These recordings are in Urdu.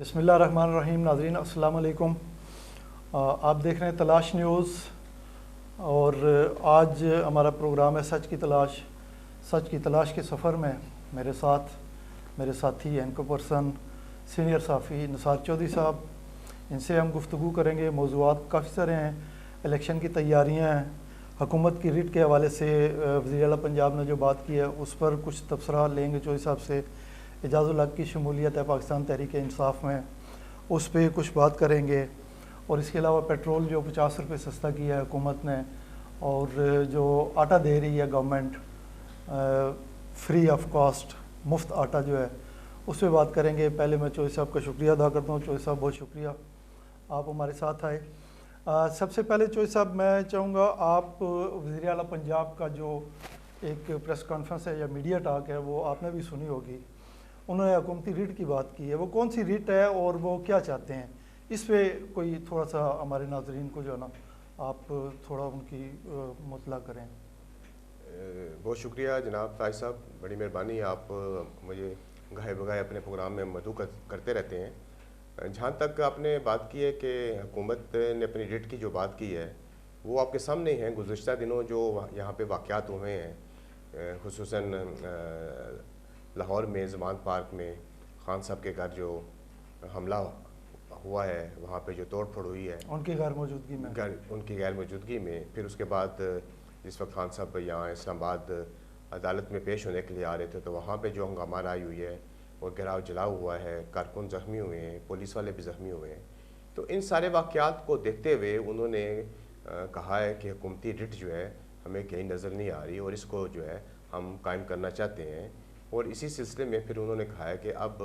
بسم اللہ الرحمن الرحیم. ناظرین السلام علیکم. آپ دیکھ رہے ہیں تلاش نیوز اور آج ہمارا پروگرام ہے سچ کی تلاش. سچ کی تلاش کے سفر میں میرے ساتھ میرے ساتھی اینکر پرسن سینئر صحافی نثار چودھری صاحب. ان سے ہم گفتگو کریں گے. موضوعات کافی سارے ہیں. الیکشن کی تیاریاں ہیں, حکومت کی ریٹ کے حوالے سے وزیر اعلیٰ پنجاب نے جو بات کی ہے اس پر کچھ تبصرہ لیں گے چودھری صاحب سے. اعجاز الحق کی شمولیت ہے پاکستان تحریک انصاف میں, اس پہ کچھ بات کریں گے. اور اس کے علاوہ پیٹرول جو 50 روپے سستا کیا ہے حکومت نے, اور جو آٹا دے رہی ہے گورنمنٹ فری آف کاسٹ, مفت آٹا جو ہے, اس پہ بات کریں گے. پہلے میں چودھری صاحب کا شکریہ ادا کرتا ہوں. چودھری صاحب بہت شکریہ, آپ ہمارے ساتھ آئے. سب سے پہلے چودھری صاحب میں چاہوں گا آپ وزیر اعلیٰ پنجاب کا جو ایک پریس کانفرنس ہے یا میڈیا ٹاک ہے وہ آپ نے بھی سنی ہوگی. انہوں نے حکومتی ریٹ کی بات کی ہے. وہ کون سی ریٹ ہے اور وہ کیا چاہتے ہیں, اس پہ کوئی تھوڑا سا ہمارے ناظرین کو جو ہے نا آپ تھوڑا ان کی مطلع کریں. بہت شکریہ جناب طاہر صاحب, بڑی مہربانی. آپ مجھے گاہے بگاہے اپنے پروگرام میں مدعو کرتے رہتے ہیں. جہاں تک آپ نے بات کی ہے کہ حکومت نے اپنی ریٹ کی جو بات کی ہے وہ آپ کے سامنے ہیں. گزشتہ دنوں جو یہاں پہ واقعات ہوئے ہیں, خصوصاً لاہور میں زمان پارک میں خان صاحب کے گھر جو حملہ ہوا ہے, وہاں پہ جو توڑ پھوڑ ہوئی ہے ان کی غیر موجودگی میں, ان کی غیر موجودگی میں. پھر اس کے بعد جس وقت خان صاحب یہاں اسلام آباد عدالت میں پیش ہونے کے لیے آ رہے تھے تو وہاں پہ جو ہنگامہ آئی ہوئی ہے اور گراؤ جلاؤ ہوا ہے, کارکن زخمی ہوئے ہیں, پولیس والے بھی زخمی ہوئے ہیں. تو ان سارے واقعات کو دیکھتے ہوئے انہوں نے کہا ہے کہ حکومتی ریٹ جو ہے ہمیں کہیں نظر نہیں آ رہی اور اس کو جو ہے ہم قائم کرنا چاہتے ہیں. اور اسی سلسلے میں پھر انہوں نے کہا ہے کہ اب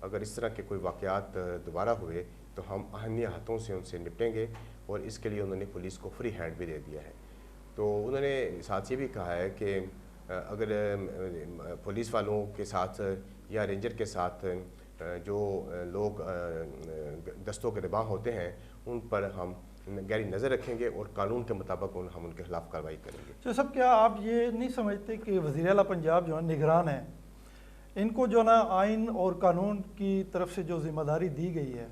اگر اس طرح کے کوئی واقعات دوبارہ ہوئے تو ہم آہنی ہاتھوں سے ان سے نپٹیں گے, اور اس کے لیے انہوں نے پولیس کو فری ہینڈ بھی دے دیا ہے. تو انہوں نے ساتھ یہ بھی کہا ہے کہ اگر پولیس والوں کے ساتھ یا رینجر کے ساتھ جو لوگ دستوں کے نگراں ہوتے ہیں ان پر ہم گہری نظر رکھیں گے اور قانون کے مطابق ہم ان کے خلاف کارروائی کریں گے. تو سب کیا آپ یہ نہیں سمجھتے کہ وزیر اعلیٰ پنجاب جو ہے نگران ہیں, ان کو جو نا آئین اور قانون کی طرف سے جو ذمہ داری دی گئی ہے,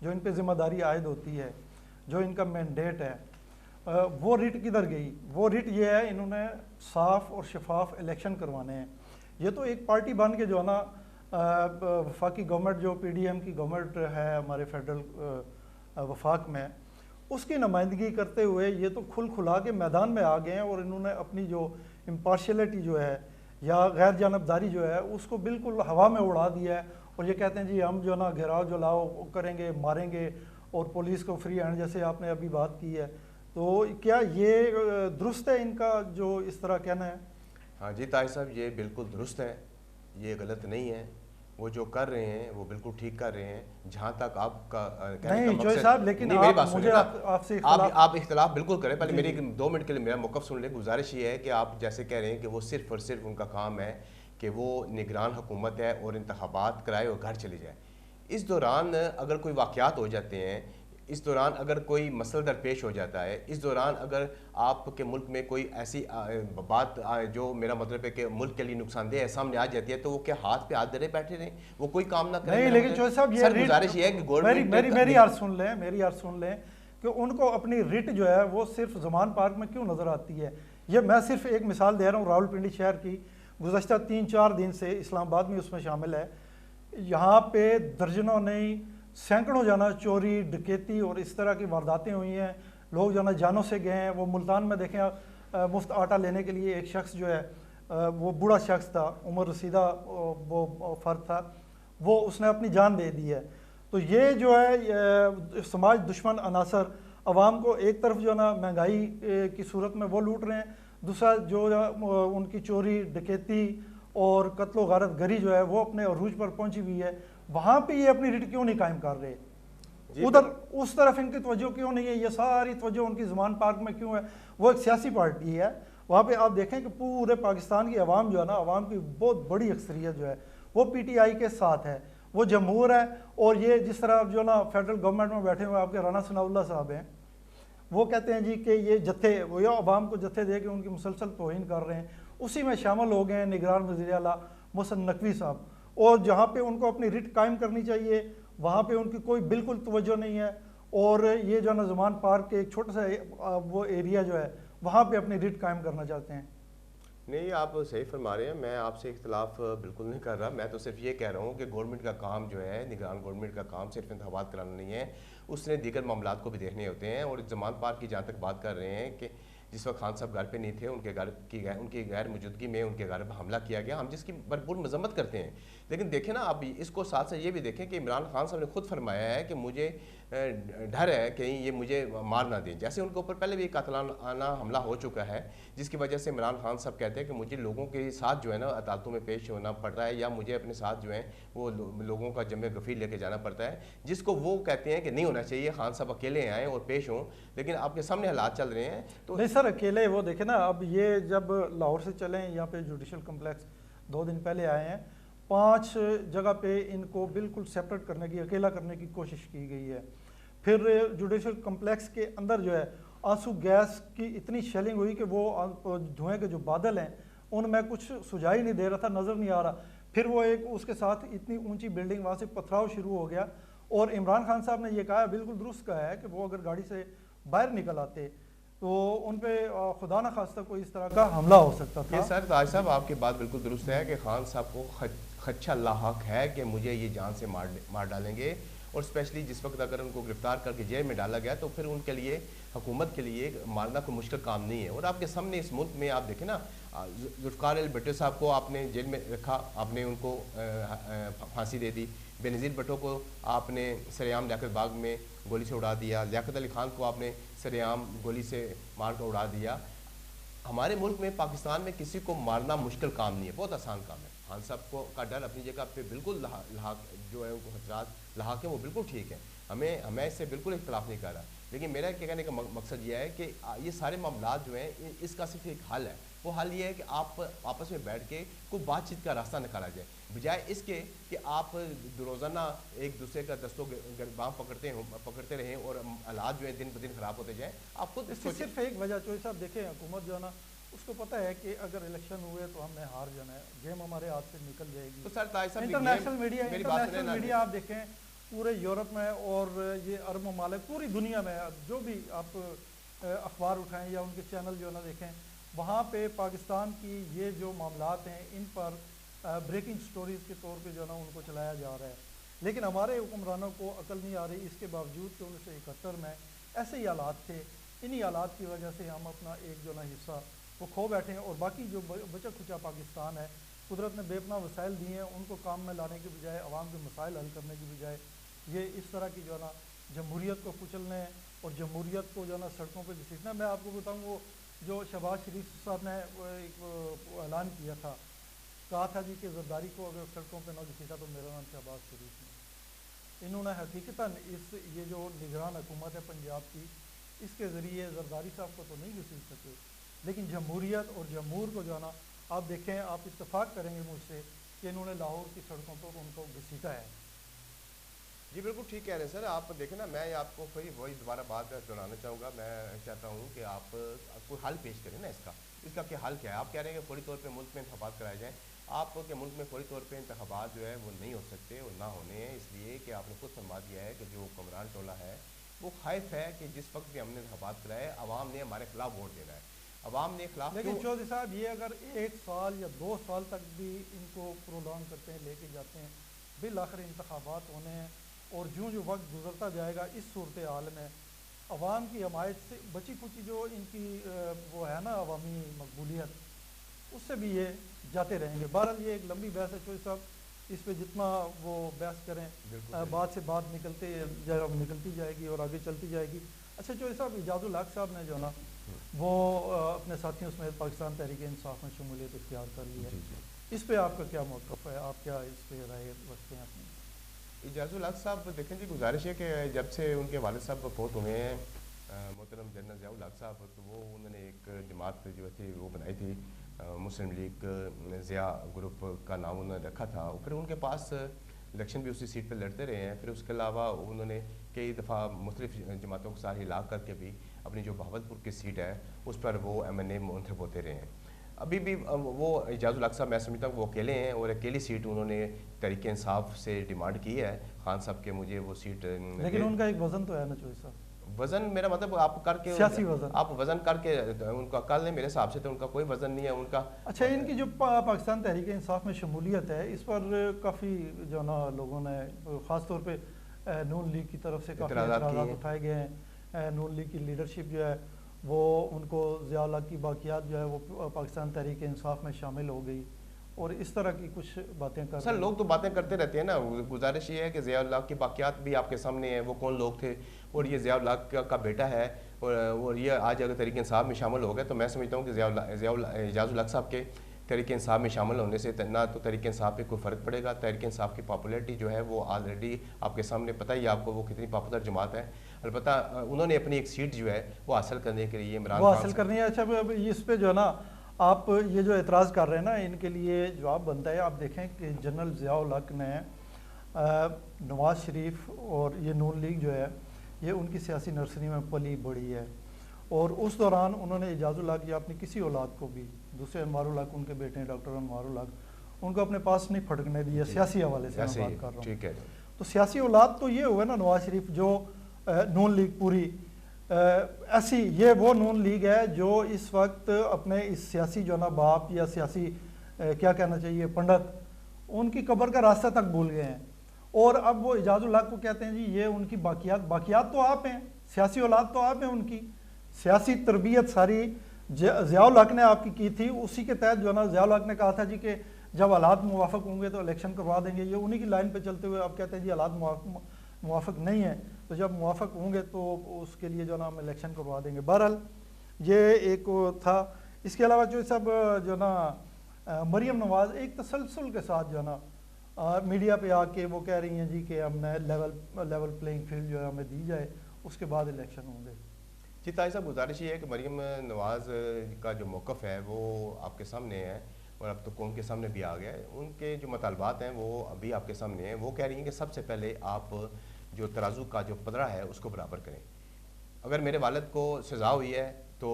جو ان پہ ذمہ داری عائد ہوتی ہے, جو ان کا مینڈیٹ ہے, وہ ریٹ کدھر گئی؟ وہ ریٹ یہ ہے انہوں نے صاف اور شفاف الیکشن کروانے ہیں. یہ تو ایک پارٹی بن کے جو ہے نا وفاقی گورنمنٹ جو پی ڈی ایم کی گورنمنٹ ہے ہمارے فیڈرل وفاق میں, اس کی نمائندگی کرتے ہوئے یہ تو کھل کھلا کے میدان میں آ گئے ہیں اور انہوں نے اپنی جو امپارشلٹی جو ہے یا غیر جانبداری جو ہے اس کو بالکل ہوا میں اڑا دیا ہے. اور یہ کہتے ہیں جی ہم جو نا گھیراؤ جلاؤ کریں گے, ماریں گے اور پولیس کو فری ہینڈ, جیسے آپ نے ابھی بات کی ہے. تو کیا یہ درست ہے ان کا جو اس طرح کہنا ہے؟ ہاں جی طاہر صاحب, یہ بالکل درست ہے, یہ غلط نہیں ہے. وہ جو کر رہے ہیں وہ بالکل ٹھیک کر رہے ہیں. جہاں تک آپ کا نہیں چودھری صاحب, لیکن مجھے آپ سے آپ اختلاف بالکل کریں. پہلے میری 2 منٹ کے لیے میرا موقف سن لیں. گزارش یہ ہے کہ آپ جیسے کہہ رہے ہیں کہ وہ صرف اور صرف ان کا کام ہے کہ وہ نگران حکومت ہے اور انتخابات کرائے اور گھر چلے جائے. اس دوران اگر کوئی واقعات ہو جاتے ہیں, اس دوران اگر کوئی مسئلہ درپیش ہو جاتا ہے, اس دوران اگر آپ کے ملک میں کوئی ایسی بات جو میرا مطلب ہے کہ ملک کے لیے نقصان دہ سامنے آ جاتی ہے, تو وہ کیا ہاتھ پہ ہاتھ دھرے بیٹھے رہیں, وہ کوئی کام نہ کریں؟ نہیں, لیکن چودھری صاحب یہ گزارش یہ ہے کہ گورنمنٹ میری عرض سن لیں کہ ان کو اپنی ریٹ جو ہے وہ صرف زمان پارک میں کیوں نظر آتی ہے. یہ میں صرف ایک مثال دے رہا ہوں راول پنڈی شہر کی. گزشتہ 3-4 دن سے اسلام آباد میں اس میں شامل ہے. یہاں پہ درجنوں نہیں سینکڑوں جانا چوری ڈکیتی اور اس طرح کی وارداتیں ہوئی ہیں. لوگ جو ہے نا جانوں سے گئے ہیں. وہ ملتان میں دیکھیں مفت آٹا لینے کے لیے ایک شخص جو ہے وہ بوڑھا شخص تھا, عمر رسیدہ وہ فرد تھا, وہ اس نے اپنی جان دے دی ہے. تو یہ جو ہے سماج دشمن عناصر عوام کو ایک طرف جو ہے نا مہنگائی کی صورت میں وہ لوٹ رہے ہیں, دوسرا جو ان کی چوری ڈکیتی اور قتل و غارت گری جو ہے وہ اپنے عروج پر پہنچی ہوئی ہے. وہاں پہ یہ اپنی ریٹ کیوں نہیں قائم کر رہے؟ ادھر اس طرف ان کی توجہ کیوں نہیں ہے؟ یہ ساری توجہ ان کی زمان پارک میں کیوں ہے؟ وہ ایک سیاسی پارٹی ہے. وہاں پہ آپ دیکھیں کہ پورے پاکستان کی عوام جو ہے نا, عوام کی بہت بڑی اکثریت جو ہے وہ پی ٹی آئی کے ساتھ ہے, وہ جمہور ہے. اور یہ جس طرح جو ہے نا فیڈرل گورنمنٹ میں بیٹھے ہوئے آپ کے رانا ثناء اللہ صاحب ہیں, وہ کہتے ہیں جی کہ یہ جتھے وہ یا عوام کو جتھے دے کے ان کی مسلسل توہین کر رہے ہیں, اسی میں شامل ہو گئے ہیں نگران وزیر اعلیٰ محسن نقوی صاحب. اور جہاں پہ ان کو اپنی ریٹ قائم کرنی چاہیے وہاں پہ ان کی کوئی بالکل توجہ نہیں ہے، اور یہ جو ہے نا زمان پارک کے ایک چھوٹا سا وہ ایریا جو ہے وہاں پہ اپنی ریٹ قائم کرنا چاہتے ہیں۔ نہیں، آپ صحیح فرما رہے ہیں، میں آپ سے اختلاف بالکل نہیں کر رہا، میں تو صرف یہ کہہ رہا ہوں کہ گورنمنٹ کا کام جو ہے، نگران گورنمنٹ کا کام صرف انتخابات کرانا نہیں ہے، اس نے دیگر معاملات کو بھی دیکھنے ہوتے ہیں۔ اور زمان پارک کی جہاں تک بات کر رہے ہیں کہ جس وقت خان صاحب گھر پہ نہیں تھے، ان کی غیر موجودگی میں ان کے گھر پہ حملہ کیا گیا، ہم جس کی بھرپور مذمت کرتے ہیں، لیکن دیکھیں نا اب اس کو ساتھ ساتھ یہ بھی دیکھیں کہ عمران خان صاحب نے خود فرمایا ہے کہ مجھے ڈر ہے کہیں یہ مجھے مار نہ دیں، جیسے ان کے اوپر پہلے بھی قاتلانہ حملہ ہو چکا ہے، جس کی وجہ سے عمران خان صاحب کہتے ہیں کہ مجھے لوگوں کے ساتھ جو ہے نا عدالتوں میں پیش ہونا پڑ رہا ہے، یا مجھے اپنے ساتھ جو ہے وہ لوگوں کا جمع غفیر لے کے جانا پڑتا ہے، جس کو وہ کہتے ہیں کہ نہیں ہونا چاہیے، خان صاحب اکیلے آئیں اور پیش ہوں، لیکن آپ کے سامنے حالات چل رہے ہیں تو نہیں سر اکیلے وہ دیکھیں نا، اب یہ جب لاہور سے چلیں یہاں پہ جوڈیشل کمپلیکس 2 دن پہلے آئے ہیں، 5 جگہ پہ ان کو بالکل سیپریٹ کرنے کی، اکیلا کرنے کی کوشش کی گئی ہے۔ پھر جوڈیشل کمپلیکس کے اندر جو ہے آنسو گیس کی اتنی شیلنگ ہوئی کہ وہ دھوئیں کے جو بادل ہیں ان میں کچھ سجائی نہیں دے رہا تھا، نظر نہیں آ رہا۔ پھر وہ ایک اس کے ساتھ اتنی اونچی بلڈنگ، وہاں سے پتھراؤ شروع ہو گیا، اور عمران خان صاحب نے یہ کہا، بالکل درست کہا ہے کہ وہ اگر گاڑی سے باہر نکل آتے تو ان پہ خدا نہ خواستہ کوئی اس طرح کا حملہ ہو سکتا تھا۔ یہ سر تاج صاحب آپ کی بات بالکل درست ہے کہ خان صاحب کو خدشہ لاحق ہے کہ مجھے یہ جان سے مار ڈالیں گے، اور اسپیشلی جس وقت اگر ان کو گرفتار کر کے جیل میں ڈالا گیا تو پھر ان کے لیے، حکومت کے لیے مارنا کوئی مشکل کام نہیں ہے۔ اور آپ کے سامنے اس ملک میں آپ دیکھیں نا، ذوالفقار بھٹو صاحب کو آپ نے جیل میں رکھا، آپ نے ان کو پھانسی دے دی، بے نظیر بھٹو کو آپ نے سریعام لیاقت باغ میں گولی سے اڑا دیا، لیاقت علی خان کو آپ نے سریعام گولی سے مار کر اڑا دیا۔ ہمارے ملک میں، پاکستان میں کسی کو مارنا مشکل کام نہیں ہے، بہت آسان کام ہے۔ خان صاحب کو کا ڈر اپنی جگہ پہ بالکل لحاق جو ہے ان کو خطرات لاحق ہیں، وہ بالکل ٹھیک ہے، ہمیں اس سے بالکل اختلاف نہیں کر رہا، لیکن میرا کہنے کا مقصد یہ ہے کہ یہ سارے معاملات جو ہیں اس کا صرف ایک حل ہے، وہ حل یہ ہے کہ آپ آپس میں بیٹھ کے کوئی بات چیت کا راستہ نکالا جائے، بجائے اس کے کہ آپ روزانہ ایک دوسرے کا دست و گریباں پکڑتے رہیں اور حالات جو ہیں دن بدن خراب ہوتے جائیں۔ آپ خود اس کی صرف ایک وجہ چوہی صاحب دیکھیں، حکومت جو ہے نا اس کو پتہ ہے کہ اگر الیکشن ہوئے تو ہم نے ہار جانا ہے، گیم ہمارے ہاتھ سے نکل جائے گی۔ تو سر تاج صاحب انٹرنیشنل میڈیا آپ دیکھیں پورے یورپ میں اور یہ عرب ممالک، پوری دنیا میں جو بھی آپ اخبار اٹھائیں یا ان کے چینل جو ہے نا دیکھیں، وہاں پہ پاکستان کی یہ جو معاملات ہیں ان پر بریکنگ سٹوریز کے طور پہ جو ہے نا ان کو چلایا جا رہا ہے، لیکن ہمارے حکمرانوں کو عقل نہیں آ رہی، اس کے باوجود کہ 1971 میں ایسے ہی حالات تھے، انہی حالات کی وجہ سے ہم اپنا ایک جو نا حصہ وہ کھو بیٹھے ہیں، اور باقی جو بچا کھچا پاکستان ہے، قدرت نے بے پناہ وسائل دیے ہیں، ان کو کام میں لانے کے بجائے، عوام کے مسائل حل کرنے کی بجائے یہ اس طرح کی جو ہے نا جمہوریت کو کچلنے اور جمہوریت کو جو ہے نا سڑکوں پہ گھسیٹنا۔ میں آپ کو بتاؤں، وہ جو شہباز شریف صاحب نے ایک اعلان کیا تھا، کہا تھا جی کہ زرداری کو اگر سڑکوں پہ نہ گھسیٹا تو میرا نام شہباز شریف نہیں۔ انہوں نے حقیقتاً یہ جو نگران حکومت ہے پنجاب کی، اس کے ذریعے زرداری صاحب کو تو نہیں گھسیٹ سکے، لیکن جمہوریت اور جمہور کو جو ہے نا آپ دیکھیں، آپ اتفاق کریں گے مجھ سے کہ انہوں نے لاہور کی سڑکوں پر ان کو گھسیٹا ہے۔ جی بالکل ٹھیک کہہ رہے ہیں سر، آپ دیکھیں نا، میں آپ کو وہی دوبارہ بات دہرانا چاہوں گا، میں چاہتا ہوں کہ آپ کوئی حل پیش کریں نا اس کا کیا حل کیا ہے؟ آپ کہہ رہے ہیں کہ فوری طور پہ ملک میں انتخابات کرائے جائیں، آپ کے ملک میں فوری طور پہ انتخابات جو ہے وہ نہیں ہو سکتے اور نہ ہونے ہیں، اس لیے کہ آپ نے خود فرما دیا ہے کہ جو حکمران ٹولہ ہے وہ خائف ہے کہ جس وقت بھی ہم نے انتخابات کرائے، عوام نے ہمارے خلاف ووٹ دینا ہے، عوام نے خلاف۔ لیکن چودھری صاحب یہ اگر 1 سال یا 2 سال تک بھی ان کو پرولونگ کرتے ہیں، لے کے جاتے ہیں، بالآخر انتخابات ہونے ہیں، اور جو وقت گزرتا جائے گا اس صورتحال میں عوام کی حمایت سے بچی کچی جو ان کی وہ ہے نا عوامی مقبولیت، اس سے بھی یہ جاتے رہیں گے۔ بہرحال یہ ایک لمبی بحث ہے چوہی صاحب، اس پہ جتنا وہ بحث کریں بات سے بات نکلتی جائے گی اور آگے چلتی جائے گی۔ اچھا چوہی صاحب، اعجاز الحق صاحب نے جو نا وہ اپنے ساتھیوں سمیت پاکستان تحریک انصاف میں شمولیت اختیار کر لی ہے، اس پہ آپ کا کیا موقف ہے؟ آپ کیا اس پہ رائے رکھتے ہیں اپنی؟ اعجاز الحق صاحب دیکھیں جی، گزارش ہے کہ جب سے ان کے والد صاحب فوت ہوئے ہیں محترم جنرل ضیاء الحق صاحب، تو وہ انہوں نے ایک جماعت جو تھی وہ بنائی تھی، مسلم لیگ ضیاء گروپ کا نام انہوں نے رکھا تھا، پھر ان کے پاس الیکشن بھی اسی سیٹ پہ لڑتے رہے ہیں، پھر اس کے علاوہ انہوں نے کئی دفعہ مختلف جماعتوں کے ساتھ ہلاک کر کے بھی اپنی جو بہاولپور کی سیٹ ہے اس پر وہ MNA منتخب ہوتے رہے ہیں۔ ابھی بھی وہ اعجاز الحق صاحب میں سمجھتا ہوں وہ اکیلے ہیں اور اکیلی سیٹ انہوں نے تحریک انصاف سے ڈیمانڈ کی ہے خان صاحب کے مجھے وہ سیٹ. لیکن ان کا ایک وزن تو ہے نا چوہی صاحب, وزن میرا مطلب آپ کر کے سیاسی وزن, آپ وزن کر کے ان کا کل میرے حساب سے تو ان کا کوئی وزن نہیں ہے ان کا. اچھا, ان کی جو پاکستان تحریک انصاف میں شمولیت ہے اس پر کافی جو نا لوگوں نے خاص طور پہ نون لیگ کی طرف سے کافی اعتراضات اٹھائے گئے ہیں. نون لیگ کی لیڈرشپ جو ہے وہ ان کو ضیاء الحق کی باقیات جو ہے وہ پاکستان تحریک انصاف میں شامل ہو گئی اور اس طرح کی کچھ باتیں کر سر لوگ تو باتیں کرتے رہتے ہیں نا. گزارش یہ ہے کہ ضیاء الحق کی باقیات بھی آپ کے سامنے ہیں, وہ کون لوگ تھے اور یہ ضیاء الحق کا بیٹا ہے اور یہ آج اگر تحریک انصاف میں شامل ہو گئے تو میں سمجھتا ہوں کہ اعجاز الحق صاحب کے تحریک انصاف میں شامل ہونے سے نہ تو تحریک انصاف پہ کوئی فرق پڑے گا. تحریک انصاف کی پاپولیرٹی جو ہے وہ آلریڈی آپ کے سامنے پتہ ہی آپ کو وہ کتنی پاپولر جماعت ہے. البتہ انہوں نے اپنی ایک سیٹ جو ہے وہ حاصل کرنے کے لیے عمران خان حاصل کرنی ہے. اچھا اس پہ جو ہے نا آپ یہ جو اعتراض کر رہے ہیں نا ان کے لیے جواب بنتا ہے. آپ دیکھیں کہ جنرل ضیاء الحق نے نواز شریف اور یہ نون لیگ جو ہے یہ ان کی سیاسی نرسری میں پلی بڑھی ہے اور اس دوران انہوں نے اعجاز الحق یا اپنی کسی اولاد کو بھی, دوسرے انوار الحق ان کے بیٹے ہیں ڈاکٹر انوار الحق, ان کو اپنے پاس نہیں پھٹکنے دیا. سیاسی حوالے سے میں بات کر رہا ہوں. تو سیاسی اولاد تو یہ ہوئے نا نواز شریف جو نون لیگ پوری ایسی, یہ وہ نون لیگ ہے جو اس وقت اپنے اس سیاسی جو نا باپ یا سیاسی کیا کہنا چاہیے پنڈت, ان کی قبر کا راستہ تک بھول گئے ہیں. اور اب وہ اعجاز الحق کو کہتے ہیں جی یہ ان کی باقیات تو آپ ہیں, سیاسی اولاد تو آپ ہیں, ان کی سیاسی تربیت ساری ضیاء الحق نے آپ کی تھی. اسی کے تحت جو ہے نا ضیاء الحق نے کہا تھا جی کہ جب حالات موافق ہوں گے تو الیکشن کروا دیں گے. یہ انہی کی لائن پہ چلتے ہوئے آپ کہتے ہیں جی حالات موافق نہیں ہیں تو جب موافق ہوں گے تو اس کے لیے جو نا ہم الیکشن کروا دیں گے. بہرحال یہ ایک تھا. اس کے علاوہ جو سب جو نا مریم نواز ایک تسلسل کے ساتھ جو ہے نا میڈیا پہ آ کے وہ کہہ رہی ہیں جی کہ ہم نے لیول پلینگ فیلڈ جو ہے ہمیں دی جائے, اس کے بعد الیکشن ہوں گے. جی طاہر صاحب گزارش یہ ہے کہ مریم نواز کا جو موقف ہے وہ آپ کے سامنے ہے اور اب تو قوم کے سامنے بھی آ گیا ہے. ان کے جو مطالبات ہیں وہ ابھی آپ کے سامنے ہیں. وہ کہہ رہی ہیں کہ سب سے پہلے آپ جو ترازو کا جو پدرا ہے اس کو برابر کریں. اگر میرے والد کو سزا ہوئی ہے تو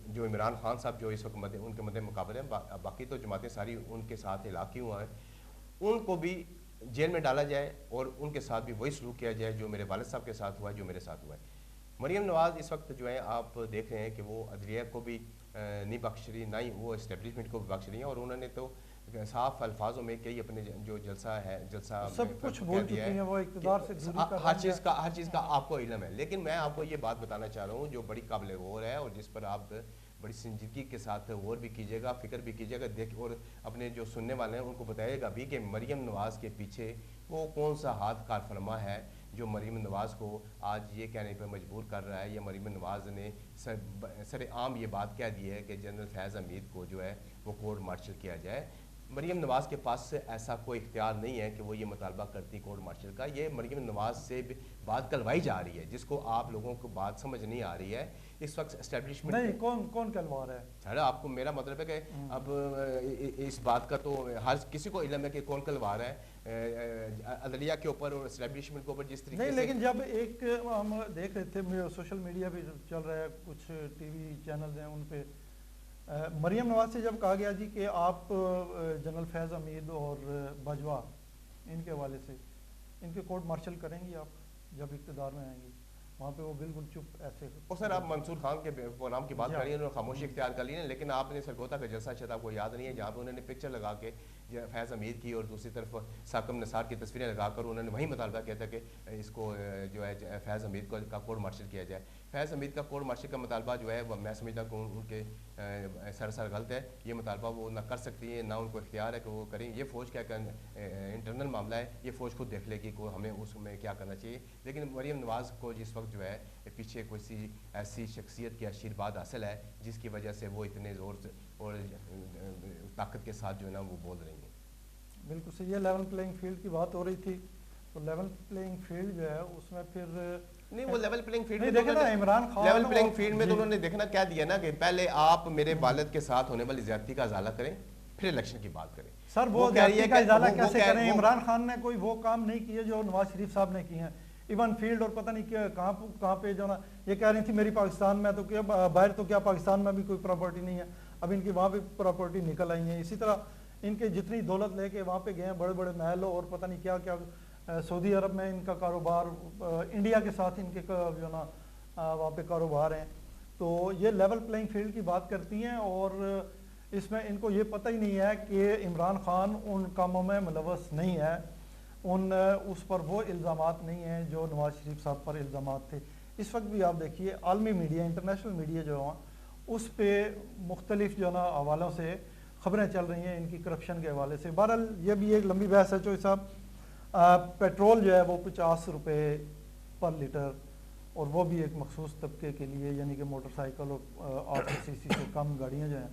جو عمران خان صاحب جو اس وقت ان کے مد مقابلے ہیں, باقی تو جماعتیں ساری ان کے ساتھ ہلاکی ہوا ہیں, ان کو بھی جیل میں ڈالا جائے اور ان کے ساتھ بھی وہی سلوک کیا جائے جو میرے والد صاحب کے ساتھ ہوا ہے, جو میرے ساتھ ہوا ہے. مریم نواز اس وقت جو ہے آپ دیکھ رہے ہیں کہ وہ عدلیہ کو بھی نہیں بخش رہی, نہ ہی وہ اسٹیبلشمنٹ کو بھی بخش رہی ہیں. اور انہوں نے تو صاف الفاظوں میں کئی اپنے جو جلسہ سب کچھ بول چکی ہیں, وہ اقتدار سے دوری کر ہر چیز کا آپ کو علم ہے. لیکن میں آپ کو یہ بات بتانا چاہ رہا ہوں جو بڑی قابل غور ہے اور جس پر آپ بڑی سنجیدگی کے ساتھ غور بھی کیجیے گا, فکر بھی کیجیے گا, اور اپنے جو سننے والے ہیں ان کو بتائیے گا بھی کہ مریم نواز کے پیچھے وہ کون سا ہاتھ کار فرما ہے جو مریم نواز کو آج یہ کہنے پہ مجبور کر رہا ہے, یا مریم نواز نے سر عام یہ بات کہہ دی ہے کہ جنرل فیض حمید کو جو ہے وہ کورٹ مارشل کیا جائے. مریم نواز کے پاس سے ایسا کوئی اختیار نہیں ہے کہ وہ یہ مطالبہ کرتی کورٹ مارشل کا. یہ مریم نواز سے بات کلوائی جا رہی ہے جس کو آپ لوگوں کو بات سمجھ نہیں آ رہی ہے. اس وقت اسٹیبلشمنٹ نہیں, کون کلوا رہا ہے سر, آپ کو میرا مطلب ہے کہ اب اس بات کا تو ہر کسی کو علم ہے کہ کون کلوا رہا ہے عدلیہ کے اوپر اور اسٹیبلشمنٹ کے اوپر جس طریقے سے. نہیں, لیکن جب ایک ہم دیکھ رہے تھے سوشل میڈیا پہ چل رہا ہے, کچھ ٹی وی چینلز ہیں ان پہ مریم نواز سے جب کہا گیا جی کہ آپ جنرل فیض حمید اور باجوہ ان کے حوالے سے ان کے کورٹ مارشل کریں گی آپ جب اقتدار میں آئیں گی, وہاں پہ وہ بالکل چپ ایسے. اور سر آپ منصور خان کے پروگرام کی بات کر رہی ہیں, انہوں نے خاموشی اختیار کر لی ہے, لیکن آپ نے سرگوتا کا جلسہ شاید آپ کو یاد نہیں ہے جہاں پہ انہوں نے پکچر لگا کے فیض حمید کی اور دوسری طرف ثاقب نثار کی تصویریں لگا کر انہوں نے وہی مطالبہ کیا تھا کہ اس کو جو ہے فیض حمید کا کورٹ مارشل کیا جائے. فیض حمید کا کورٹ مارشل کا مطالبہ جو ہے وہ میں سمجھتا ہوں کہ ان کے سراسر غلط ہے. یہ مطالبہ وہ نہ کر سکتی ہیں, نہ ان کو اختیار ہے کہ وہ کریں. یہ فوج کا انٹرنل معاملہ ہے, یہ فوج خود دیکھ لے گی کہ ہمیں اس میں کیا کرنا چاہیے. لیکن مریم نواز کو جس وقت جو ہے پیچھے کوئی سی ایسی شخصیت کی آشیرواد حاصل ہے جس کی وجہ سے وہ اتنے زور سے اور طاقت کے ساتھ جو ہے نا وہ بول رہی ہیں. بالکل صحیح ہے. لیول پلینگ فیلڈ کی بات ہو رہی تھی, تو لیول پلینگ فیلڈ جو ہے اس میں پھر نہیں, وہ لیول پلینگ فیلڈ میں دیکھیں نا Imran Khan level playing field میں تو انہوں نے دیکھنا کیا دیا نا کہ پہلے آپ میرے والد کے ساتھ ہونے والی زیادتی کا ازالہ کریں پھر الیکشن کی بات کریں. سر وہ زیادتی کا ازالہ کیسے کریں؟ عمران خان نے کوئی وہ کام نہیں کیے جو نواز شریف صاحب نے کیے ہیں. ایون فیلڈ اور پتہ نہیں کیا کہاں پہ جو نا یہ کہہ رہی تھی میری پاکستان میں تو کیا باہر تو کیا پاکستان میں بھی کوئی پراپرٹی نہیں ہے. اب ان کی وہاں پہ پراپرٹی نکل آئی ہیں. اسی طرح ان کے جتنی دولت لے کے وہاں پہ گئے ہیں, بڑے بڑے محل اور پتہ نہیں کیا کیا, سعودی عرب میں ان کا کاروبار, انڈیا کے ساتھ ان کے جو نا وہاں پہ کاروبار ہیں. تو یہ لیول پلینگ فیلڈ کی بات کرتی ہیں, اور اس میں ان کو یہ پتہ ہی نہیں ہے کہ عمران خان ان کاموں میں ملوث نہیں ہے, اس پر وہ الزامات نہیں ہیں جو نواز شریف صاحب پر الزامات تھے. اس وقت بھی آپ دیکھیے عالمی میڈیا, انٹرنیشنل میڈیا جو ہے اس پہ مختلف جو ہے نا حوالوں سے خبریں چل رہی ہیں ان کی کرپشن کے حوالے سے. بہرحال یہ بھی ایک لمبی بحث ہے. چوہی صاحب, پیٹرول جو ہے وہ 50 روپے پر لیٹر, اور وہ بھی ایک مخصوص طبقے کے لیے, یعنی کہ موٹر سائیکل اور 800 cc سے کم گاڑیاں جو ہیں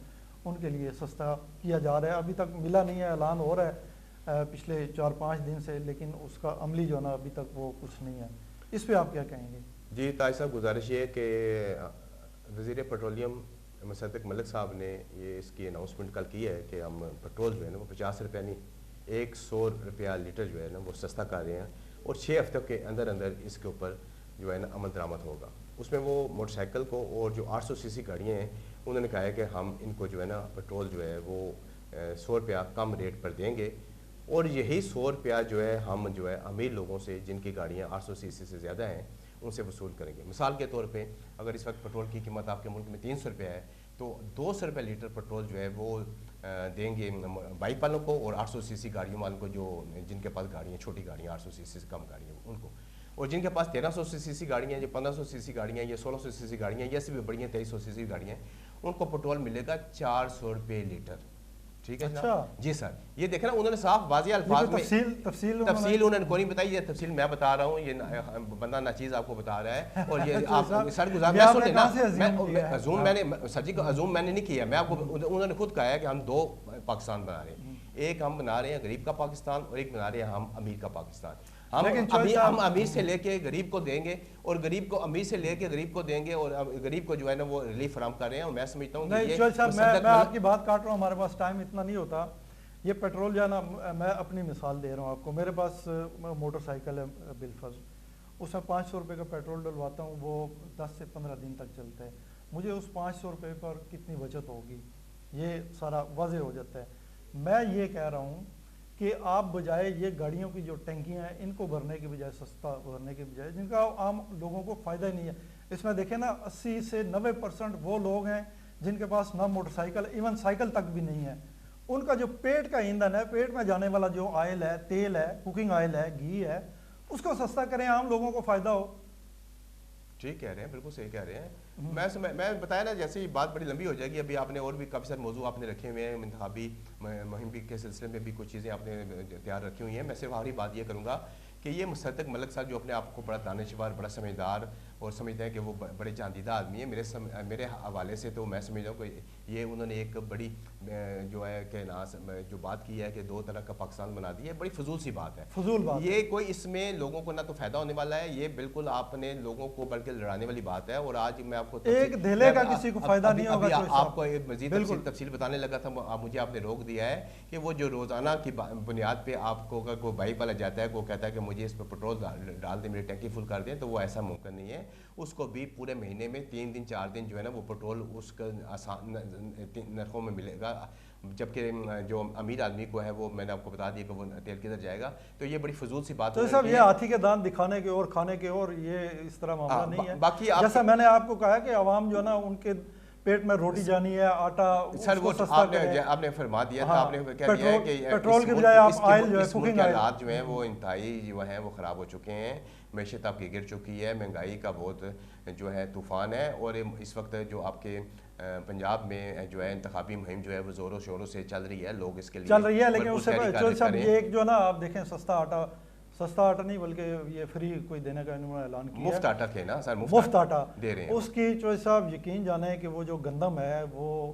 ان کے لیے سستا کیا جا رہا ہے. ابھی تک ملا نہیں ہے, اعلان ہو رہا ہے پچھلے 4-5 دن سے, لیکن اس کا عملی جو ہے نا ابھی تک وہ کچھ نہیں ہے. اس پہ آپ کیا کہیں گے؟ جی طاہر صاحب, گزارش یہ ہے کہ وزیر پیٹرولیم مصدق ملک صاحب نے یہ اس کی اناؤنسمنٹ کل کی ہے کہ ہم پیٹرول جو ہے نا وہ 50 روپیہ نہیں 100 روپیہ لیٹر جو ہے نا وہ سستا کر رہے ہیں, اور 6 ہفتوں کے اندر اندر اس کے اوپر جو ہے نا عمل درآمد ہوگا. اس میں وہ موٹر سائیکل کو اور جو 800 cc گاڑیاں ہیں انہوں نے کہا ہے کہ ہم ان کو جو ہے نا پیٹرول جو ہے وہ 100 روپیہ کم ریٹ پر دیں گے, اور یہی 100 روپیہ جو ہے ہم جو ہے امیر لوگوں سے جن کی گاڑیاں 800 cc سے زیادہ ہیں ان سے وصول کریں گے. مثال کے طور پہ اگر اس وقت پیٹرول کی قیمت آپ کے ملک میں 300 روپیہ ہے تو 200 روپیہ لیٹر پیٹرول جو ہے وہ دیں گے بائک والوں کو, اور 800 cc گاڑیوں والوں کو جو جن کے پاس گاڑیاں چھوٹی گاڑیاں 800 cc سے کم گاڑیاں ان کو, اور جن کے پاس 1300 cc گاڑیاں یا 1500 cc گاڑیاں یا 1600 cc گاڑیاں یا سے بھی بڑی ہیں 2300 cc گاڑیاں, ان کو پیٹرول ملے گا 400 روپے لیٹر. ٹھیک ہے جی سر, یہ دیکھیں نا انہوں نے صاف واضح الفاظ میں تفصیل انہوں نے کوئی نہیں بتائی, یہ تفصیل میں بتا رہا ہوں, یہ بندہ ناچیز آپ کو بتا رہا ہے. اور یہ آپ سر گزار میں سن لینا, ازوم میں نے سر جی ازوم میں نے نہیں کیا, میں آپ کو انہوں نے خود کہا ہے کہ ہم 2 پاکستان بنا رہے ہیں, ایک ہم بنا رہے ہیں غریب کا پاکستان اور ایک بنا رہے ہیں ہم امیر کا پاکستان. ہم امیر سے لے کے غریب کو دیں گے اور غریب کو امیر سے لے کے غریب کو دیں گے, اور غریب کو جو ہے نا وہ ریلیف فراہم کر رہے ہیں. اور میں سمجھتا ہوں کہ میں آپ کی بات کاٹ رہا ہوں, ہمارے پاس ٹائم اتنا نہیں ہوتا. یہ پیٹرول جو ہے نا, میں اپنی مثال دے رہا ہوں آپ کو. میرے پاس موٹر سائیکل ہے بالفرض, اس میں 500 روپے کا پیٹرول ڈلواتا ہوں, وہ 10 سے 15 دن تک چلتا ہے. مجھے اس 500 روپے پر کتنی بچت ہوگی یہ سارا واضح ہو جاتا ہے. میں یہ کہہ رہا ہوں کہ آپ بجائے یہ گاڑیوں کی جو ٹینکیاں ہیں ان کو بھرنے کے بجائے, سستا بھرنے کے بجائے, جن کا عام لوگوں کو فائدہ ہی نہیں ہے. اس میں دیکھیں نا 80 سے 90% وہ لوگ ہیں جن کے پاس نہ موٹر سائیکل, ایون سائیکل تک بھی نہیں ہے. ان کا جو پیٹ کا ایندھن ہے, پیٹ میں جانے والا جو آئل ہے, تیل ہے, کوکنگ آئل ہے, گھی ہے, اس کو سستا کریں, عام لوگوں کو فائدہ ہو. ٹھیک کہہ رہے ہیں, بالکل صحیح کہہ رہے ہیں. میں بتایا نا, جیسے ہی بات بڑی لمبی ہو جائے گی. ابھی آپ نے اور بھی کافی سارے موضوع آپ نے رکھے ہوئے ہیں, انتخابی مہم کے سلسلے میں بھی کچھ چیزیں آپ نے تیار رکھی ہوئی ہیں. میں صرف آخری بات یہ کروں گا کہ یہ مصدق ملک صاحب جو اپنے آپ کو بڑا دانشور, بڑا سمجھدار اور سمجھتے ہیں کہ وہ بڑے جاندیدہ آدمی ہیں, میرے حوالے سے تو میں سمجھتا ہوں کہ یہ انہوں نے ایک بڑی جو ہے کہ جو بات کی ہے کہ 2 طرح کا پاکستان بنا دیا ہے, بڑی فضول سی بات ہے. فضول بات یہ کوئی اس میں لوگوں کو نہ تو فائدہ ہونے والا ہے, یہ بالکل آپ نے لوگوں کو بلکہ لڑانے والی بات ہے. اور آج میں آپ کو ایک دھیلے کا کسی کو فائدہ نہیں ہوگا. آپ کو مزید تفصیل بتانے لگا تھا, مجھے آپ نے روک دیا ہے کہ وہ جو روزانہ کی بنیاد پہ آپ کو اگر کوئی بائک والا جاتا ہے, وہ کہتا ہے کہ مجھے اس پہ پیٹرول ڈال دیں, میری ٹینکی فل کر دیں, تو وہ ایسا ممکن نہیں ہے. اس کو بھی پورے مہینے میں 3 دن 4 دن جو ہے نا وہ پیٹرول اس کا آسان نرخوں میں ملے گا, جبکہ جو امیر آدمی کو ہے وہ میں نے آپ کو بتا دیا کہ وہ تیل کدھر جائے گا. تو یہ بڑی فضول سی بات ہے. تو صاحب یہ ہاتھی کے دان دکھانے کے اور کھانے کے اور, یہ اس طرح معاملہ نہیں ہے. باقی جیسا میں نے آپ کو کہا کہ عوام جو ہے نا ان کے پیٹ میں روٹی جانی ہے, آٹا, سر وہ آپ نے فرما دیا تھا, آپ نے کہہ دیا ہے کہ پیٹرول کے بجائے آپ آئل جو ہے, کوکنگ آئل, حالات جو ہیں وہ انتہائی جو ہیں وہ خراب ہو چکے ہیں. معیشت آپ کی گر چکی ہے, مہنگائی کا بہت جو ہے طوفان ہے. اور اس وقت جو آپ کے پنجاب میں جو ہے انتخابی مہم جو ہے وہ زوروں شوروں سے چل رہی ہے, لوگ اس کے لیے چل رہی ہے. لیکن اس سے یہ ایک جو ہے نا آپ دیکھیں, سستا آٹا نہیں بلکہ یہ فری کوئی دینے کا انہوں نے اعلان کیا, مفت آٹا تھے نا سر, مفت آٹا دے رہے ہیں. اس کی چوہے صاحب یقین جانے کہ وہ جو گندم ہے وہ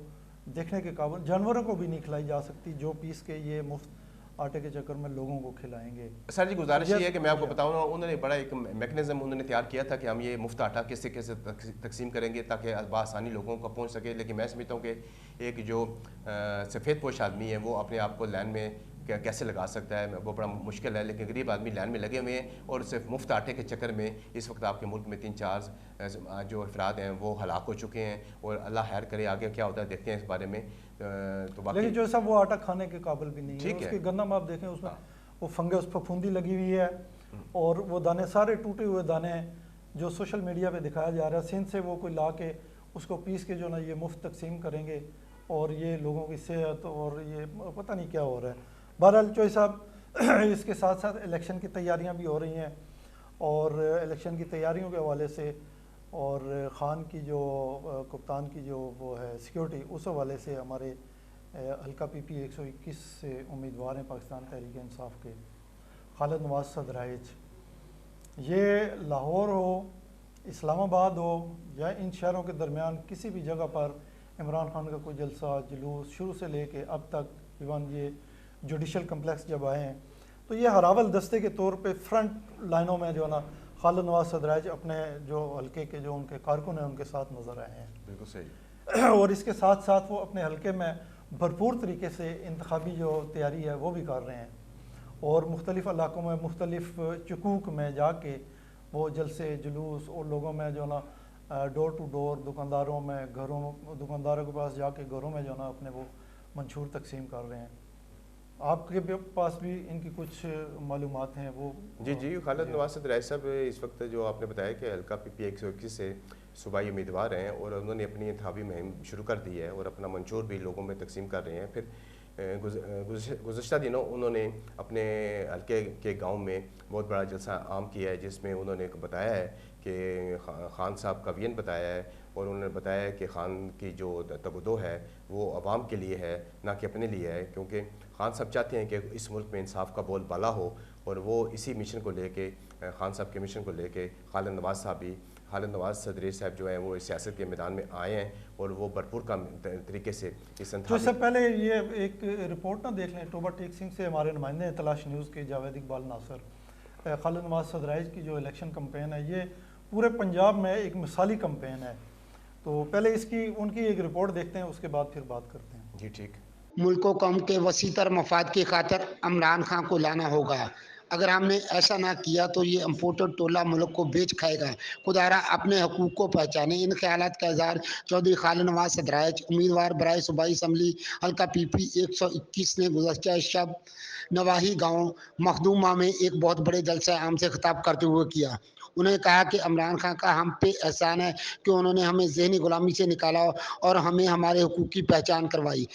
دیکھنے کے قابل, جانوروں کو بھی نہیں کھلائی جا سکتی, جو پیس کے یہ مفت آٹے کے چکر میں لوگوں کو کھلائیں گے. سر جی گزارش یہ ہے کہ میں آپ کو بتاؤں نا, انہوں نے بڑا ایک میکنزم انہوں نے تیار کیا تھا کہ ہم یہ مفت آٹا کس سے کیسے تقسیم کریں گے تاکہ بآسانی لوگوں کو پہنچ سکے. لیکن میں سمجھتا ہوں کہ ایک جو سفید پوش آدمی ہے وہ اپنے آپ کو لائن میں کیسے لگا سکتا ہے، وہ بڑا مشکل ہے، لیکن غریب آدمی لائن میں لگے ہوئے ہیں اور صرف مفت آٹے کے چکر میں اس وقت آپ کے ملک میں 3-4 جو افراد ہیں وہ ہلاک ہو چکے ہیں، اور اللہ خیر کرے آگے کیا ہوتا ہے دیکھتے ہیں اس بارے میں۔ تو باقی لیکن جو سب وہ آٹا کھانے کے قابل بھی نہیں ہے، ٹھیک اس ہے، کی گندم آپ دیکھیں اس میں وہ فنگس پھپھوندی لگی ہوئی ہے، اور وہ دانے سارے ٹوٹے ہوئے دانے جو سوشل میڈیا پہ دکھایا جا رہا ہے، سندھ سے وہ کوئی لا کے اس کو پیس کے جو نا یہ مفت تقسیم کریں گے، اور یہ لوگوں کی صحت اور یہ پتہ نہیں کیا ہو رہا ہے۔ بہرحال چوہی صاحب اس کے ساتھ ساتھ الیکشن کی تیاریاں بھی ہو رہی ہیں، اور الیکشن کی تیاریوں کے حوالے سے اور خان کی جو کپتان کی جو وہ ہے سیکیورٹی، اس حوالے سے ہمارے حلقہ پی پی 121 سے امیدوار ہیں پاکستان تحریک انصاف کے خالد نواز صدرائچ۔ یہ لاہور ہو، اسلام آباد ہو، یا ان شہروں کے درمیان کسی بھی جگہ پر عمران خان کا کوئی جلسہ جلوس شروع سے لے کے اب تک، ایون یہ جوڈیشل کمپلیکس جب آئے ہیں تو یہ ہراول دستے کے طور پہ فرنٹ لائنوں میں جو ہے نا خالد نواز صدرائچ اپنے جو حلقے کے جو ان کے کارکن ہیں ان کے ساتھ نظر آئے ہیں۔ بالکل صحیح۔ اور اس کے ساتھ ساتھ وہ اپنے حلقے میں بھرپور طریقے سے انتخابی جو تیاری ہے وہ بھی کر رہے ہیں، اور مختلف علاقوں میں مختلف چکوک میں جا کے وہ جلسے جلوس اور لوگوں میں جو نا ڈور ٹو ڈور دکانداروں میں گھروں دکانداروں کے پاس جا کے گھروں میں جو نا اپنے وہ منشور تقسیم کر رہے ہیں۔ آپ کے پاس بھی ان کی کچھ معلومات ہیں وہ؟ جی خالد نواز صدرائچ صاحب اس وقت جو آپ نے بتایا کہ حلقہ پی پی 121 سے صوبائی امیدوار ہیں، اور انہوں نے اپنی انتخابی مہم شروع کر دی ہے اور اپنا منشور بھی لوگوں میں تقسیم کر رہے ہیں۔ پھر گزشتہ دنوں انہوں نے اپنے حلقے کے گاؤں میں بہت بڑا جلسہ عام کیا ہے، جس میں انہوں نے بتایا ہے کہ خان صاحب کا وین بتایا ہے، اور انہوں نے بتایا ہے کہ خان کی جو تبدو ہے وہ عوام کے لیے ہے نہ کہ اپنے لیے ہے، کیونکہ خان صاحب چاہتے ہیں کہ اس ملک میں انصاف کا بول بالا ہو، اور وہ اسی مشن کو لے کے خان صاحب کے مشن کو لے کے خالد نواز صدرائچ صاحب جو ہیں وہ اس سیاست کے میدان میں آئے ہیں، اور وہ بھرپور کام طریقے سے اس تو اس سے پہلے یہ ایک رپورٹ نہ دیکھ لیں ٹوبہ ٹیک سنگھ سے، ہمارے نمائندے ہیں تلاش نیوز کے جاوید اقبال ناصر۔ خالد نواز صدرائچ کی جو الیکشن کمپین ہے یہ پورے پنجاب میں ایک مثالی کمپین ہے، تو پہلے ان کی ایک رپورٹ دیکھتے ہیں، اس کے بعد پھر بات کرتے ہیں۔ جی ٹھیک۔ ملک و قوم کے وسیع تر مفاد کی خاطر عمران خان کو لانا ہوگا۔ اگر ہم نے ایسا نہ کیا تو یہ امپورٹڈ ٹولہ ملک کو بیچ کھائے گا۔ خدارا اپنے حقوق کو پہچانے۔ ان خیالات کا اظہار چودھری خالد نواز صدرائچ، امیدوار برائے صوبائی اسمبلی حلقہ پی پی 121 نے گزشتہ شب نواحی گاؤں مخدومہ میں ایک بہت بڑے جلسہ عام سے خطاب کرتے ہوئے کیا۔ انہوں نے کہا کہ عمران خان کا ہم پہ احسان ہے کہ انہوں نے ہمیں ذہنی غلامی سے نکالا اور ہمیں ہمارے حقوق کی پہچان کروائی،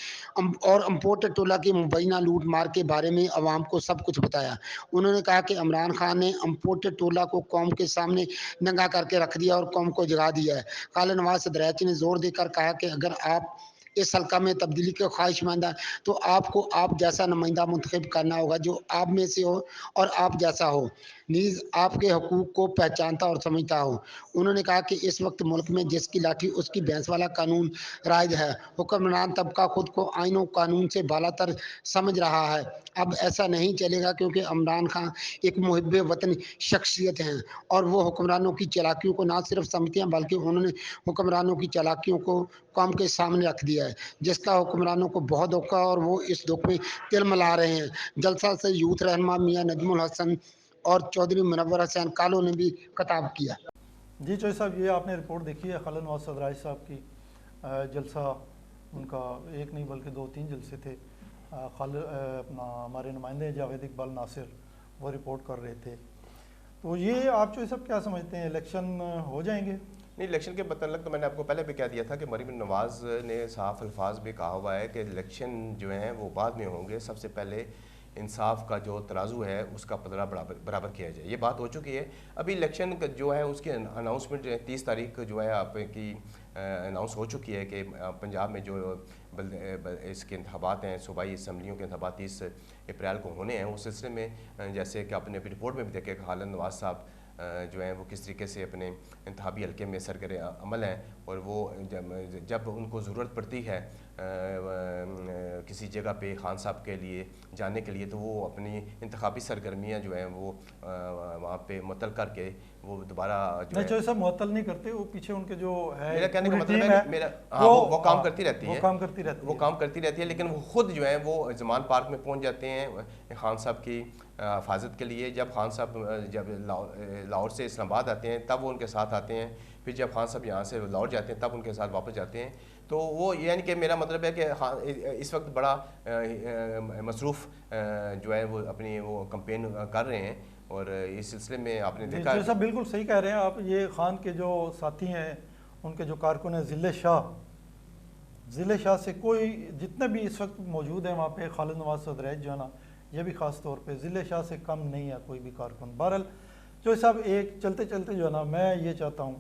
اور امپورٹڈ ٹولہ کی مبینہ لوٹ مار کے بارے میں عوام کو سب کچھ بتایا۔ انہوں نے کہا کہ عمران خان نے امپورٹڈ ٹولہ کو قوم کے سامنے ننگا کر کے رکھ دیا اور قوم کو جگا دیا ہے۔ خالد نواز صدرائچ نے زور دے کر کہا کہ اگر آپ اس حلقہ میں تبدیلی کے خواہشمند ہیں تو آپ کو آپ جیسا نمائندہ منتخب کرنا ہوگا جو آپ میں سے ہو اور آپ جیسا ہو، نیز آپ کے حقوق کو پہچانتا اور سمجھتا ہو۔ انہوں نے کہا کہ اس وقت ملک میں جس کی لاٹھی اس کی بھینس والا قانون رائج ہے۔ حکمران طبقہ خود کو آئین و قانون سے بالا تر سمجھ رہا ہے۔ اب ایسا نہیں چلے گا، کیونکہ عمران خان ایک محب وطن شخصیت ہیں، اور وہ حکمرانوں کی چالاکیوں کو نہ صرف سمجھتے ہیں بلکہ انہوں نے حکمرانوں کی چالاکیوں کو قوم کے سامنے رکھ دیا ہے، جس کا حکمرانوں کو بہت دکھ ہے اور وہ اس دکھ میں تل ملا رہے ہیں۔ جلسہ سے یوتھ رہنما میاں نجم الحسن اور چودھری منور حسین کالو نے بھی خطاب کیا۔ جی چوہی صاحب، یہ آپ نے رپورٹ دیکھی ہے خالد نواز صدرائچ صاحب کی، جلسہ ان کا ایک نہیں بلکہ 2-3 جلسے تھے۔ ہمارے نمائندے جاوید اقبال ناصر وہ رپورٹ کر رہے تھے، تو یہ آپ چوہی صاحب کیا سمجھتے ہیں، الیکشن ہو جائیں گے؟ نہیں، الیکشن کے متعلق تو میں نے آپ کو پہلے بھی کہہ دیا تھا کہ مریم نواز نے صاف الفاظ میں کہا ہوا ہے کہ الیکشن جو ہیں وہ بعد میں ہوں گے، سب سے پہلے انصاف کا جو ترازو ہے اس کا پلڑا برابر کیا جائے، یہ بات ہو چکی ہے۔ ابھی الیکشن جو ہے اس کی اناؤنسمنٹ 30 تاریخ جو ہے آپ کی اناؤنس ہو چکی ہے کہ پنجاب میں جو اس کے انتخابات ہیں، صوبائی اسمبلیوں کے انتخابات 30 اپریل کو ہونے ہیں۔ اس سلسلے میں جیسے کہ آپ نے رپورٹ میں بھی دیکھا کہ خالد نواز صاحب جو ہیں وہ کس طریقے سے اپنے انتخابی حلقے میں سرگر عمل ہیں، اور وہ جب ان کو ضرورت پڑتی ہے کسی جگہ پہ خان صاحب کے لیے جانے کے لیے، تو وہ اپنی انتخابی سرگرمیاں جو ہیں وہ وہاں پہ معطل کر کے وہ دوبارہ جو نہیں، جو سب معطل نہیں کرتے، وہ پیچھے ان کے جو ہے میرا کہنے کا پوری مطلب ٹیم ہے میرا وہ کام کرتی رہتی ہے، وہ کام کرتی رہتی ہے، وہ کام کرتی رہتی ہے، لیکن وہ خود جو ہے وہ زمان پارک میں پہنچ جاتے ہیں خان صاحب کی حفاظت کے لیے. جب خان صاحب جب لاہور سے اسلام آباد آتے ہیں تب وہ ان کے ساتھ آتے ہیں، پھر جب خان صاحب یہاں سے لاہور جاتے ہیں تب ان کے ساتھ واپس جاتے ہیں. تو وہ یعنی کہ میرا مطلب ہے کہ اس وقت بڑا مصروف جو ہے وہ اپنی وہ کمپین کر رہے ہیں، اور اس سلسلے میں آپ نے دیکھا جیسا بالکل صحیح کہہ رہے ہیں آپ. یہ خان کے جو ساتھی ہیں، ان کے جو کارکن ہیں، ضلع شاہ سے کوئی جتنے بھی اس وقت موجود ہیں وہاں پہ، خالد نواز صدرائج جو ہے نا، یہ بھی خاص طور پہ ضلع شاہ سے کم نہیں ہے کوئی بھی کارکن. بہرحال جو صاحب ایک چلتے چلتے جو ہے نا، میں یہ چاہتا ہوں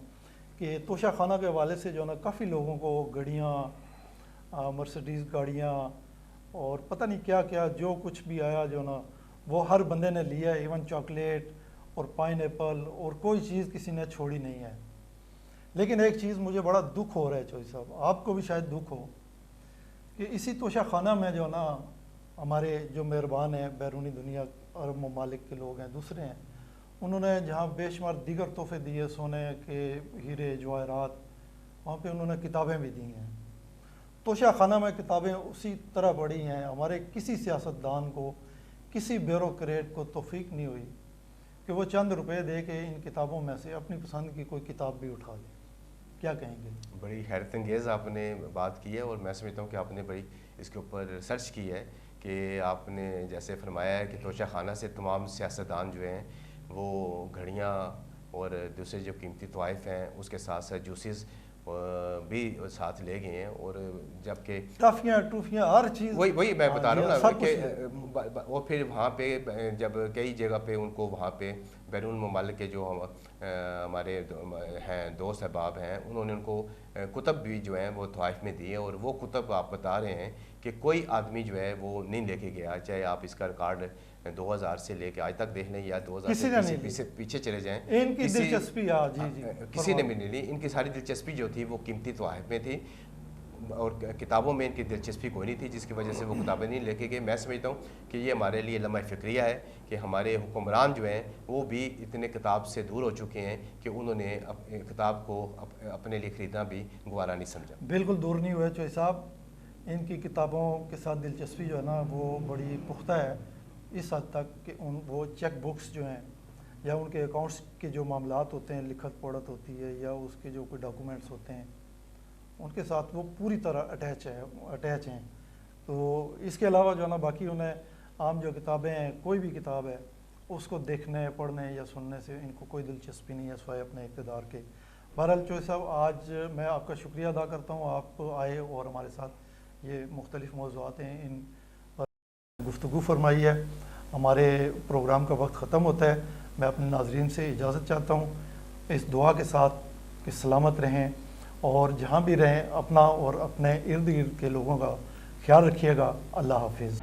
کہ توشہ خانہ کے حوالے سے جو ہے نا کافی لوگوں کو گڑیاں، مرسڈیز گاڑیاں اور پتہ نہیں کیا کیا جو کچھ بھی آیا جو ہے نا وہ ہر بندے نے لیا، ایون چاکلیٹ اور پائن ایپل، اور کوئی چیز کسی نے چھوڑی نہیں ہے. لیکن ایک چیز مجھے بڑا دکھ ہو رہا ہے چوہی صاحب، آپ کو بھی شاید دکھ ہو، کہ اسی توشہ خانہ میں جو نا ہمارے جو مہربان ہیں بیرونی دنیا عرب ممالک کے لوگ ہیں، دوسرے ہیں، انہوں نے جہاں بے شمار دیگر تحفے دیے، سونے کے ہیرے جواہرات، وہاں پہ انہوں نے کتابیں بھی دی ہیں. توشہ خانہ میں کتابیں اسی طرح پڑھی ہیں. ہمارے کسی سیاستدان کو، کسی بیوروکریٹ کو توفیق نہیں ہوئی کہ وہ چند روپے دے کے ان کتابوں میں سے اپنی پسند کی کوئی کتاب بھی اٹھا لے. کیا کہیں گے؟ بڑی حیرت انگیز آپ نے بات کی ہے، اور میں سمجھتا ہوں کہ آپ نے بڑی اس کے اوپر ریسرچ کی ہے، کہ آپ نے جیسے فرمایا ہے کہ توشہ خانہ سے تمام سیاستدان جو ہیں وہ گھڑیاں اور دوسرے جو قیمتی تحائف ہیں اس کے ساتھ ساتھ جوسز بھی ساتھ لے گئے ہیں. اور جبکہ ٹافیاں ٹوفیاں ہر چیز، وہی میں بتا رہا ہوں نا کہ کہ وہ پھر وہاں پہ جب کئی جگہ پہ ان کو وہاں پہ بیرون ممالک کے جو ہمارے ہیں دوست احباب ہیں، انہوں نے ان کو کتب بھی جو ہیں وہ تحائف میں دیے. اور وہ کتب آپ بتا رہے ہیں کہ کوئی آدمی جو ہے وہ نہیں لے کے گیا، چاہے آپ اس کا ریکارڈ 2000 سے لے کے آج تک دیکھ لیں یا 2000 سے پیچھے چلے جائیں، ان کی دلچسپی کسی نے بھی نہیں لی. ان کی ساری دلچسپی جو تھی وہ قیمتی تحائف میں تھی، اور کتابوں میں ان کی دلچسپی کوئی نہیں تھی، جس کی وجہ سے وہ کتابیں نہیں لے کے گئے. میں سمجھتا ہوں کہ یہ ہمارے لیے لمحہ فکریہ ہے کہ ہمارے حکمران جو ہیں وہ بھی اتنے کتاب سے دور ہو چکے ہیں کہ انہوں نے کتاب کو اپنے لیے خریدنا بھی گوارا نہیں سمجھا. بالکل دور نہیں ہوئے چوہی صاحب. ان کی کتابوں کے ساتھ دلچسپی جو ہے نا وہ بڑی پختہ ہے، اس حد تک کہ وہ چیک بکس جو ہیں یا ان کے اکاؤنٹس کے جو معاملات ہوتے ہیں، لکھت پڑھت ہوتی ہے یا اس کے جو کوئی ڈاکومنٹس ہوتے ہیں، ان کے ساتھ وہ پوری طرح اٹیچ ہیں. تو اس کے علاوہ جو ہے نا باقی انہیں عام جو کتابیں ہیں، کوئی بھی کتاب ہے اس کو دیکھنے، پڑھنے یا سننے سے ان کو کوئی دلچسپی نہیں ہے سوائے اپنے اقتدار کے. بہرحال چوہی صاحب، آج میں آپ کا شکریہ ادا کرتا ہوں، آپ آئے اور ہمارے ساتھ یہ مختلف موضوعات ہیں ان پر گفتگو فرمائی ہے. ہمارے پروگرام کا وقت ختم ہوتا ہے. میں اپنے ناظرین سے اجازت چاہتا ہوں اس دعا کے ساتھ کہ سلامت رہیں اور جہاں بھی رہیں اپنا اور اپنے ارد گرد کے لوگوں کا خیال رکھیے گا. اللہ حافظ.